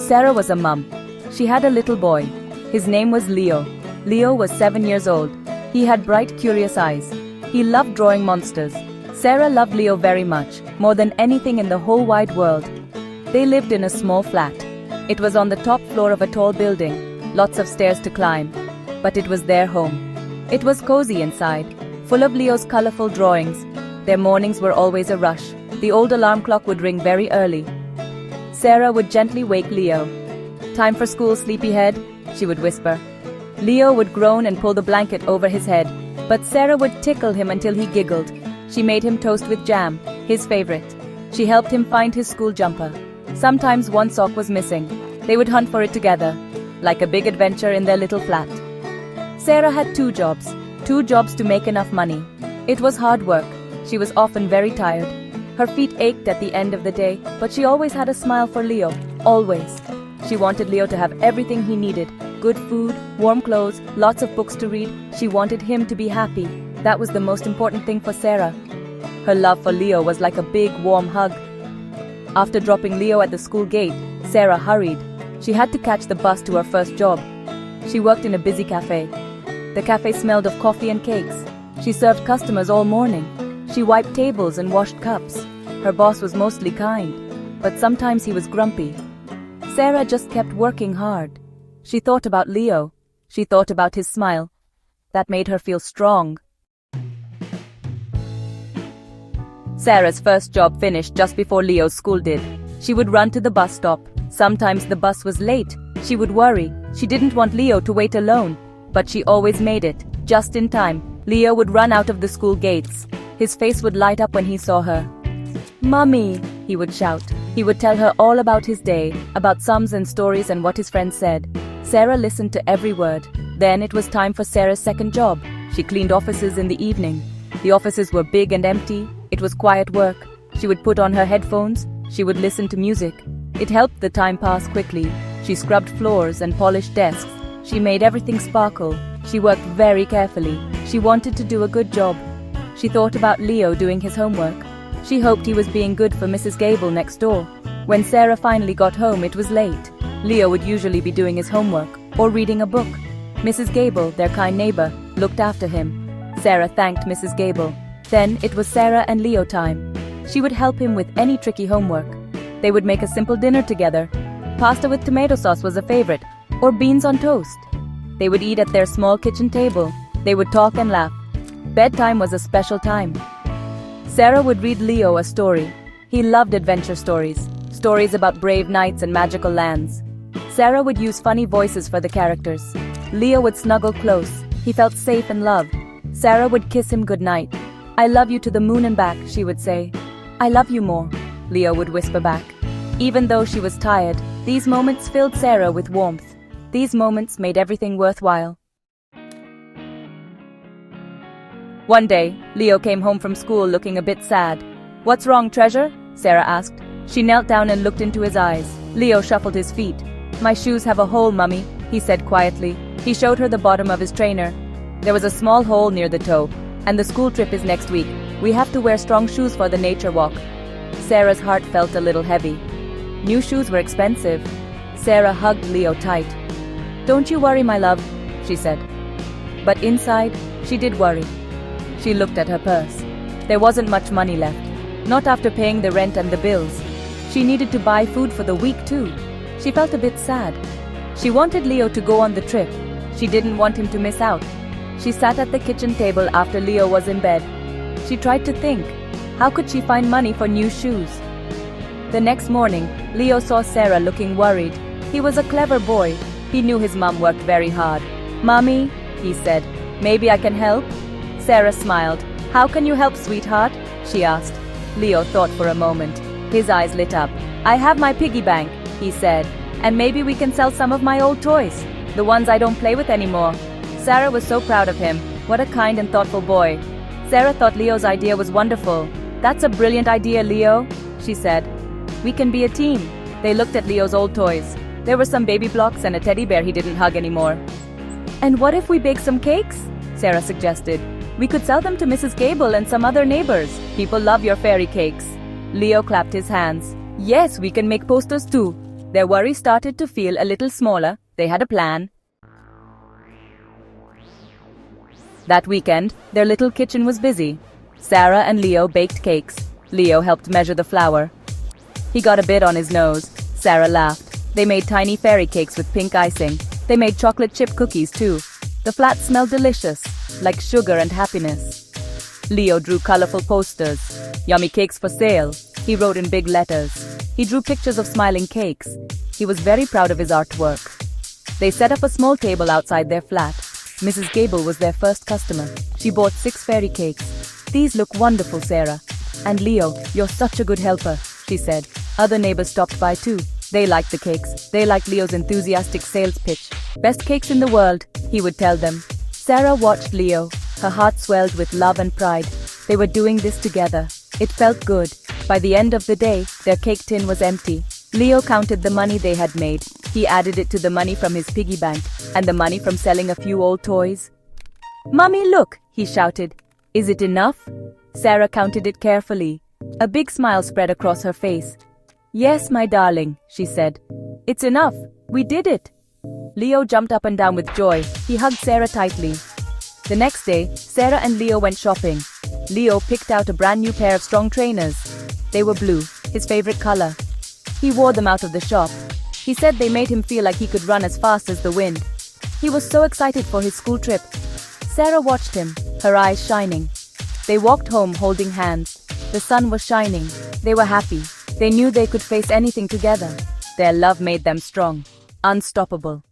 Sarah was a mum. She had a little boy. His name was Leo. Leo was 7 years old. He had bright, curious eyes. He loved drawing monsters. Sarah loved Leo very much, more than anything in the whole wide world. They lived in a small flat. It was on the top floor of a tall building, lots of stairs to climb. But it was their home. It was cozy inside, full of Leo's colorful drawings. Their mornings were always a rush. The old alarm clock would ring very early. Sarah would gently wake Leo. "Time for school, sleepyhead," she would whisper. Leo would groan and pull the blanket over his head, but Sarah would tickle him until he giggled. She made him toast with jam, his favorite. She helped him find his school jumper. Sometimes one sock was missing. They would hunt for it together, like a big adventure in their little flat. Sarah had two jobs to make enough money. It was hard work. She was often very tired. Her feet ached at the end of the day, but she always had a smile for Leo, always. She wanted Leo to have everything he needed, good food, warm clothes, lots of books to read. She wanted him to be happy. That was the most important thing for Sarah. Her love for Leo was like a big, warm hug. After dropping Leo at the school gate, Sarah hurried. She had to catch the bus to her first job. She worked in a busy cafe. The cafe smelled of coffee and cakes. She served customers all morning. She wiped tables and washed cups. Her boss was mostly kind, but sometimes he was grumpy. Sarah just kept working hard. She thought about Leo. She thought about his smile. That made her feel strong. Sarah's first job finished just before Leo's school did. She would run to the bus stop. Sometimes the bus was late. She would worry. She didn't want Leo to wait alone, but she always made it, just in time. Leo would run out of the school gates. His face would light up when he saw her. "Mummy," he would shout. He would tell her all about his day, about sums and stories and what his friends said. Sarah listened to every word. Then it was time for Sarah's second job. She cleaned offices in the evening. The offices were big and empty. It was quiet work. She would put on her headphones. She would listen to music. It helped the time pass quickly. She scrubbed floors and polished desks. She made everything sparkle. She worked very carefully. She wanted to do a good job. She thought about Leo doing his homework. She hoped he was being good for Mrs. Gable next door. When Sarah finally got home, it was late. Leo would usually be doing his homework or reading a book. Mrs. Gable, their kind neighbor, looked after him. Sarah thanked Mrs. Gable. Then it was Sarah and Leo time. She would help him with any tricky homework. They would make a simple dinner together. Pasta with tomato sauce was a favorite, or beans on toast. They would eat at their small kitchen table. They would talk and laugh. Bedtime was a special time. Sarah would read Leo a story. He loved adventure stories, stories about brave knights and magical lands. Sarah would use funny voices for the characters. Leo would snuggle close. He felt safe and loved. Sarah would kiss him goodnight. "I love you to the moon and back," she would say. "I love you more," Leo would whisper back. Even though she was tired, these moments filled Sarah with warmth. These moments made everything worthwhile. One day, Leo came home from school looking a bit sad. "What's wrong, treasure?" Sarah asked. She knelt down and looked into his eyes. Leo shuffled his feet. "My shoes have a hole, Mummy," he said quietly. He showed her the bottom of his trainer. There was a small hole near the toe, and the school trip is next week. We have to wear strong shoes for the nature walk. Sarah's heart felt a little heavy. New shoes were expensive. Sarah hugged Leo tight. "Don't you worry, my love," she said. But inside, she did worry. She looked at her purse. There wasn't much money left, not after paying the rent and the bills. She needed to buy food for the week too. She felt a bit sad. She wanted Leo to go on the trip. She didn't want him to miss out. She sat at the kitchen table after Leo was in bed. She tried to think, how could she find money for new shoes? The next morning, Leo saw Sarah looking worried. He was a clever boy. He knew his mom worked very hard. "Mommy," he said, "maybe I can help?" Sarah smiled. "How can you help, sweetheart?" she asked. Leo thought for a moment. His eyes lit up. "I have my piggy bank," he said, "and maybe we can sell some of my old toys, the ones I don't play with anymore." Sarah was so proud of him. What a kind and thoughtful boy. Sarah thought Leo's idea was wonderful. "That's a brilliant idea, Leo," she said. "We can be a team." They looked at Leo's old toys. There were some baby blocks and a teddy bear he didn't hug anymore. "And what if we bake some cakes?" Sarah suggested. "We could sell them to Mrs. Gable and some other neighbors. People love your fairy cakes." Leo clapped his hands. "Yes, we can make posters too. Their worry started to feel a little smaller. They had a plan. That weekend, their little kitchen was busy. Sarah and Leo baked cakes. Leo helped measure the flour. He got a bit on his nose. Sarah laughed. They made tiny fairy cakes with pink icing. They made chocolate chip cookies too. The flat smelled delicious, like sugar and happiness. Leo drew colorful posters. Yummy cakes for sale. He wrote in big letters. He drew pictures of smiling cakes. He was very proud of his artwork. They set up a small table outside their flat. Mrs. Gable was their first customer. She bought 6 fairy cakes. "These look wonderful, Sarah. And Leo, you're such a good helper," she said. Other neighbors stopped by too. They liked the cakes. They liked Leo's enthusiastic sales pitch. "Best cakes in the world," he would tell them. Sarah watched Leo. Her heart swelled with love and pride. They were doing this together. It felt good. By the end of the day, their cake tin was empty. Leo counted the money they had made. He added it to the money from his piggy bank and the money from selling a few old toys. "Mummy, look," he shouted. "Is it enough?" Sarah counted it carefully. A big smile spread across her face. "Yes, my darling," she said. "It's enough. We did it." Leo jumped up and down with joy. He hugged Sarah tightly. The next day, Sarah and Leo went shopping. Leo picked out a brand new pair of strong trainers. They were blue, his favorite color. He wore them out of the shop. He said they made him feel like he could run as fast as the wind. He was so excited for his school trip. Sarah watched him, her eyes shining. They walked home holding hands. The sun was shining. They were happy. They knew they could face anything together. Their love made them strong, unstoppable.